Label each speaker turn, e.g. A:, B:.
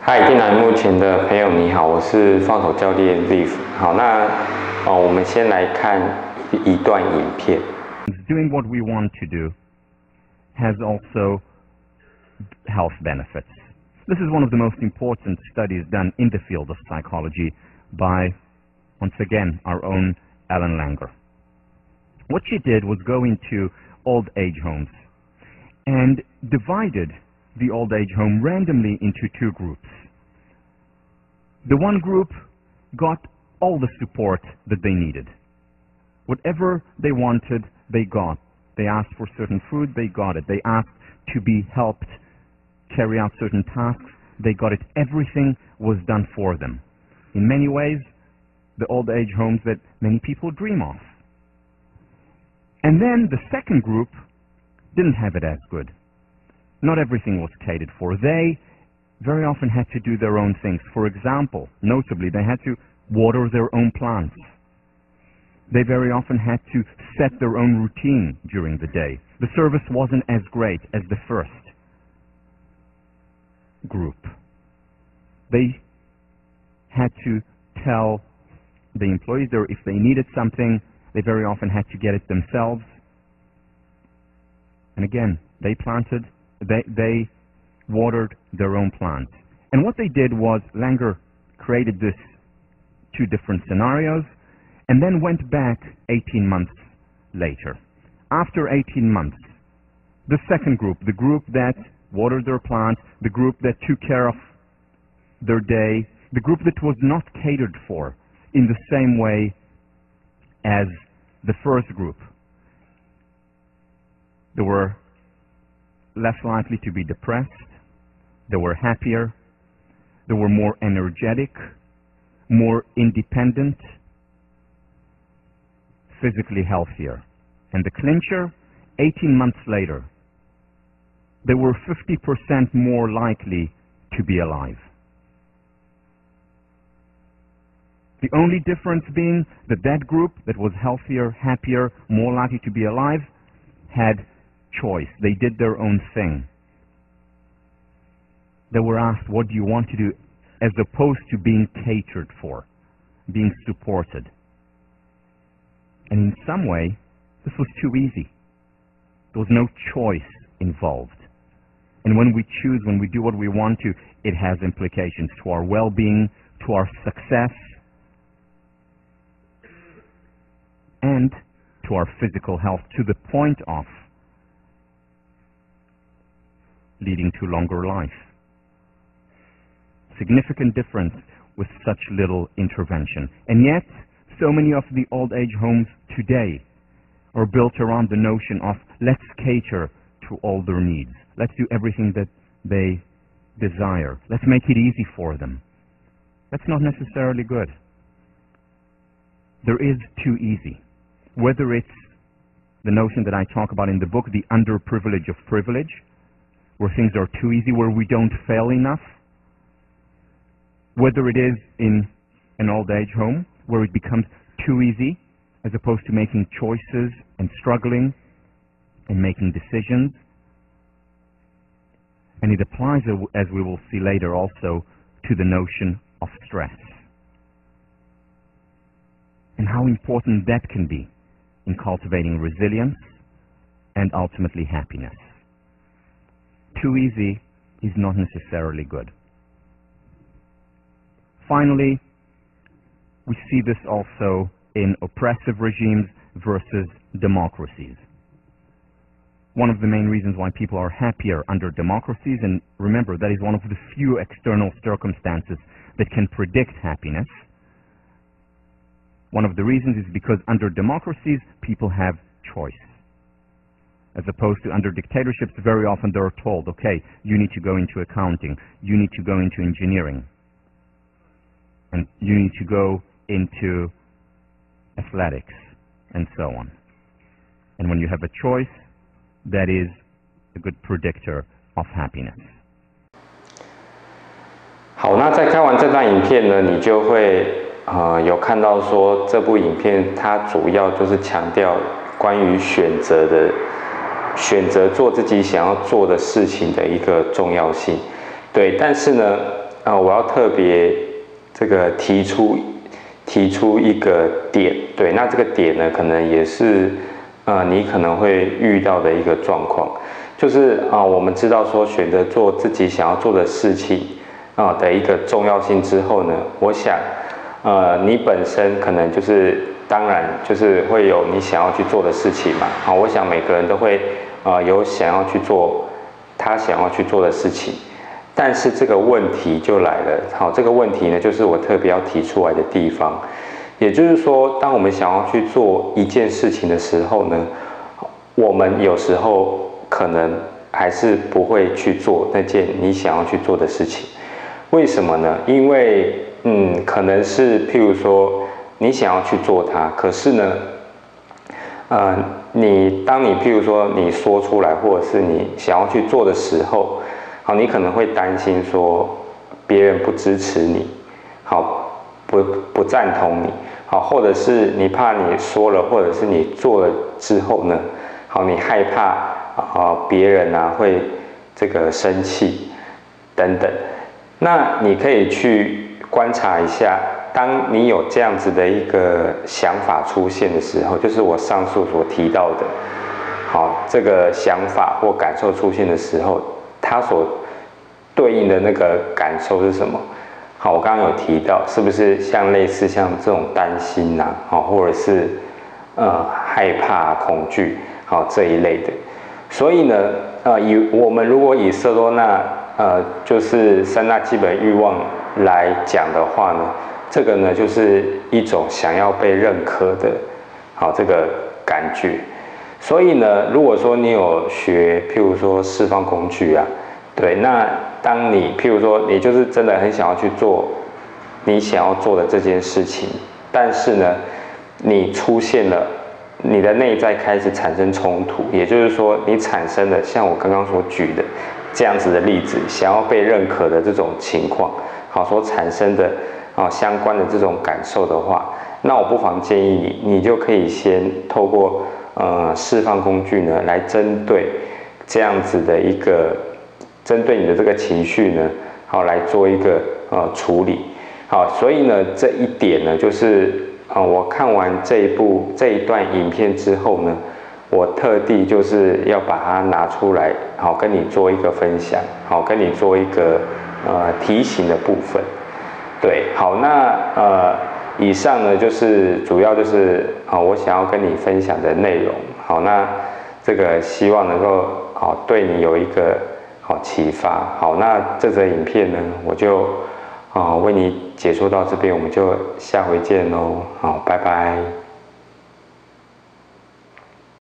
A: 嗨，电脑幕前的朋友你好，我是放手教练 Liv。好，那我们先来看一段影片。
B: Doing what we want to do has also health benefits. This is one of the most important studies done in the field of psychology by, once again, our own Ellen Langer. What she did was go into old age homes and divided the old age home randomly into two groups. The one group got all the support that they needed. Whatever they wanted, they got. They asked for certain food, they got it. They asked to be helped carry out certain tasks, they got it. Everything was done for them. In many ways, the old age homes that many people dream of. And then the second group didn't have it as good. Not everything was catered for. They very often had to do their own things. For example, notably, they had to water their own plants. They very often had to set their own routine during the day. The service wasn't as great as the first group. They had to tell the employees there if they needed something. They very often had to get it themselves. And again, they planted, they watered their own plants. And what they did was, Langer created this two different scenarios and then went back 18 months later. After 18 months, the second group, the group that watered their plants, the group that took care of their day, the group that was not catered for in the same way as the first group, they were less likely to be depressed, they were happier, they were more energetic, more independent, physically healthier. And the clincher, 18 months later, they were 50% more likely to be alive. The only difference being that that group that was healthier, happier, more likely to be alive had choice. They did their own thing. They were asked, what do you want to do, as opposed to being catered for, being supported. And in some way, this was too easy. There was no choice involved. And when we choose, when we do what we want to, it has implications to our well-being, to our success, and to our physical health, to the point of leading to longer life. Significant difference with such little intervention. And yet, so many of the old age homes today are built around the notion of let's cater to all their needs. Let's do everything that they desire. Let's make it easy for them. That's not necessarily good. There is too easy. Whether it's the notion that I talk about in the book, the underprivilege of privilege, where things are too easy, where we don't fail enough, whether it is in an old age home, where it becomes too easy, as opposed to making choices and struggling and making decisions. And it applies, as we will see later, also to the notion of stress and how important that can be in cultivating resilience and ultimately happiness. Too easy is not necessarily good. Finally, we see this also in oppressive regimes versus democracies. One of the main reasons why people are happier under democracies, and remember, that is one of the few external circumstances that can predict happiness. One of the reasons is because under democracies, people have choice. As opposed to under dictatorships, very often they're told, okay, you need to go into accounting, you need to go into engineering, and you need to go into athletics, and so on. And when you have a choice, that is a good predictor of happiness.
A: 好，那在看完这段影片呢，你就会有看到说这部影片它主要就是强调关于选择做自己想要做的事情的一个重要性。对，但是呢，我要特别这个提出一个点，对，那这个点呢，可能也是你可能会遇到的一个状况，就是我们知道说选择做自己想要做的事情的一个重要性之后呢，我想你本身可能就是当然就是会有你想要去做的事情嘛，我想每个人都会有想要去做他想要去做的事情。但是这个问题就来了，这个问题呢，就是我特别要提出来的地方，也就是说，当我们想要去做一件事情的时候呢，我们有时候可能还是不会去做那件你想要去做的事情。为什么呢？因为可能是譬如说你想要去做它，可是呢，当你譬如说你说出来，或者是你想要去做的时候，你可能会担心说别人不支持你，不赞同你，或者是你怕你说了，或者是你做了之后呢，你害怕别人会这个生气等等。那你可以去观察一下，当你有这样子的一个想法出现的时候，就是我上述所提到的，这个想法或感受出现的时候，它所对应的那个感受是什么？我刚刚有提到，是不是类似像这种担心或者是害怕、恐惧这一类的？所以呢，我们如果以色多纳就是三大基本欲望来讲的话呢，这个呢就是一种想要被认可的这个感觉。所以呢，如果说你有学，譬如说释放工具对，那当你譬如说你就是真的很想要去做你想要做的这件事情，但是呢，你出现了你的内在开始产生冲突，也就是说你产生了像我刚刚所举的这样子的例子，想要被认可的这种情况，所产生的相关的这种感受的话，那我不妨建议你就可以先透过释放工具呢，来针对这样子的一个针对你的这个情绪呢，来做一个处理。所以呢，这一点呢，就是我看完这一段影片之后呢，我特地就是要把它拿出来，跟你做一个分享，跟你做一个提醒的部分。对，好，那以上呢就是主要就是我想要跟你分享的内容。好，那这个希望能够对你有一个启发。好，那这则影片呢，我就为你解说到这边，我们就下回见喽。好，拜拜。